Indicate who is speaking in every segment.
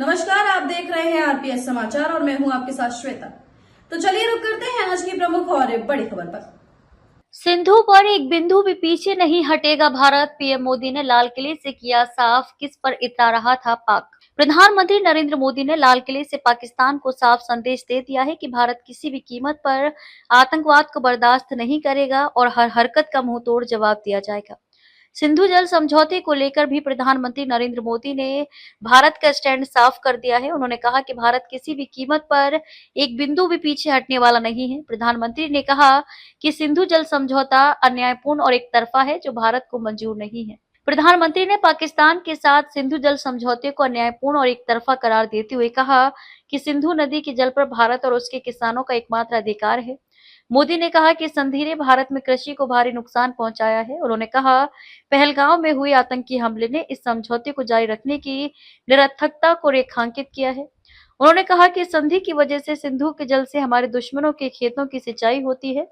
Speaker 1: नमस्कार, आप देख रहे हैं आरपीएस समाचार और मैं हूं आपके साथ श्वेता। तो चलिए रुक करते हैं आज की प्रमुख और बड़ी खबर पर।
Speaker 2: सिंधु पर एक बिंदु भी पीछे नहीं हटेगा भारत। पीएम मोदी ने लाल किले से किया साफ, किस पर इतरा रहा था पाक। प्रधानमंत्री नरेंद्र मोदी ने लाल किले से पाकिस्तान को साफ संदेश दे दिया है कि भारत किसी भी कीमत पर आतंकवाद को बर्दाश्त नहीं करेगा और हर हरकत का मुंहतोड़ जवाब दिया जाएगा। सिंधु जल समझौते को लेकर भी प्रधानमंत्री नरेंद्र मोदी ने भारत का स्टैंड साफ कर दिया है। उन्होंने कहा कि भारत किसी भी कीमत पर एक बिंदु भी पीछे हटने वाला नहीं है। प्रधानमंत्री ने कहा कि सिंधु जल समझौता अन्यायपूर्ण और एक तरफा है, जो भारत को मंजूर नहीं है। प्रधानमंत्री ने पाकिस्तान के साथ सिंधु जल समझौते को अन्यायपूर्ण और एक तरफा करार देते हुए कहा कि सिंधु नदी के जल पर भारत और उसके किसानों का एकमात्र अधिकार है। मोदी ने कहा कि संधि ने भारत में कृषि को भारी नुकसान पहुंचाया है। उन्होंने कहा, पहलगांव में हुए आतंकी हमले ने इस समझौते को जारी रखने की निरर्थकता को रेखांकित किया है। उन्होंने कहा कि संधि की वजह से सिंधु के जल से हमारे दुश्मनों के खेतों की सिंचाई होती है,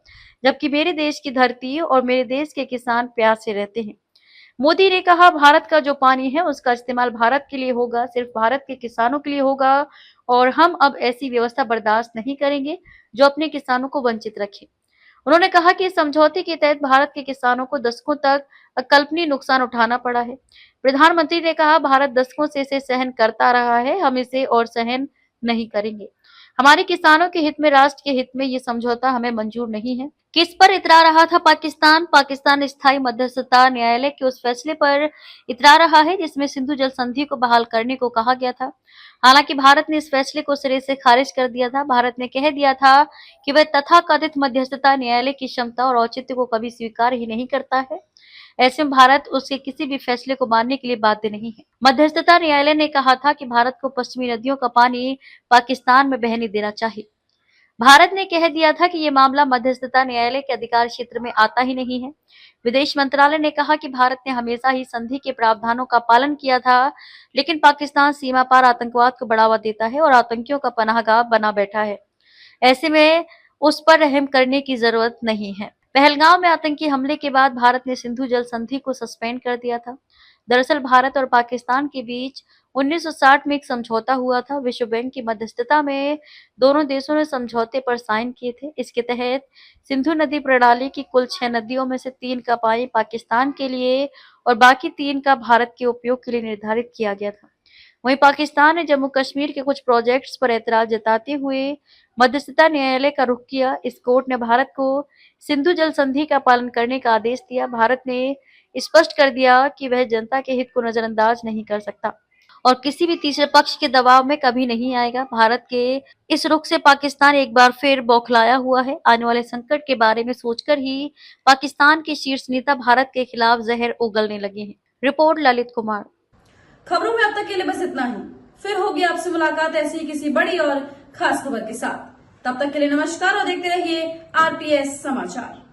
Speaker 2: जबकि मेरे देश की धरती और मेरे देश के किसान प्यास से रहते हैं। मोदी ने कहा, भारत का जो पानी है उसका इस्तेमाल भारत के लिए होगा, सिर्फ भारत के किसानों के लिए होगा और हम अब ऐसी व्यवस्था बर्दाश्त नहीं करेंगे जो अपने किसानों को वंचित रखे। उन्होंने कहा कि इस समझौते के तहत भारत के किसानों को दशकों तक अकल्पनीय नुकसान उठाना पड़ा है। प्रधानमंत्री ने कहा, भारत दशकों से इसे सहन करता रहा है, हम इसे और सहन नहीं करेंगे। हमारे किसानों के हित में, राष्ट्र के हित में ये समझौता हमें मंजूर नहीं है। किस पर इतरा रहा था पाकिस्तान? पाकिस्तान स्थायी मध्यस्थता न्यायालय के उस फैसले पर इतरा रहा है जिसमें सिंधु जल संधि को बहाल करने को कहा गया था। हालांकि भारत ने इस फैसले को सिरे से खारिज कर दिया था। भारत ने कह दिया था कि वह तथाकथित मध्यस्थता न्यायालय की क्षमता और औचित्य को कभी स्वीकार ही नहीं करता है। ऐसे में भारत उसके किसी भी फैसले को मानने के लिए बाध्य नहीं है। मध्यस्थता न्यायालय ने कहा था कि भारत को पश्चिमी नदियों का पानी पाकिस्तान में बहने देना चाहिए। भारत ने कह दिया था कि ये मामला मध्यस्थता न्यायालय के अधिकार क्षेत्र में आता ही नहीं है। विदेश मंत्रालय ने कहा कि भारत ने हमेशा ही संधि के प्रावधानों का पालन किया था, लेकिन पाकिस्तान सीमा पार आतंकवाद को बढ़ावा देता है और आतंकियों का पनाहगाह बना बैठा है। ऐसे में उस पर रहम करने की जरूरत नहीं है। पहलगांव में आतंकी हमले के बाद भारत ने सिंधु जल संधि को सस्पेंड कर दिया था। दरअसल भारत और पाकिस्तान के बीच 1960 में एक समझौता हुआ था। विश्व बैंक की मध्यस्थता में दोनों देशों ने समझौते पर साइन किए थे। इसके तहत सिंधु नदी प्रणाली की कुल 6 नदियों में से 3 का पानी पाकिस्तान के लिए और बाकी 3 का भारत के उपयोग के लिए निर्धारित किया गया था। वहीं पाकिस्तान ने जम्मू कश्मीर के कुछ प्रोजेक्ट्स पर ऐतराज जताते हुए मध्यस्थता न्यायालय का रुख किया। इस कोर्ट ने भारत को सिंधु जल संधि का पालन करने का आदेश दिया। भारत ने स्पष्ट कर दिया कि वह जनता के हित को नजरअंदाज नहीं कर सकता और किसी भी तीसरे पक्ष के दबाव में कभी नहीं आएगा। भारत के इस रुख से पाकिस्तान एक बार फिर बौखलाया हुआ है। आने वाले संकट के बारे में सोचकर ही पाकिस्तान के शीर्ष नेता भारत के खिलाफ जहर उगलने लगे हैं। रिपोर्ट ललित कुमार।
Speaker 1: खबरों में अब तक के लिए बस इतना ही। फिर होगी आपसे मुलाकात ऐसी किसी बड़ी और खास खबर के साथ। तब तक के लिए नमस्कार और देखते रहिए आरपीएस समाचार।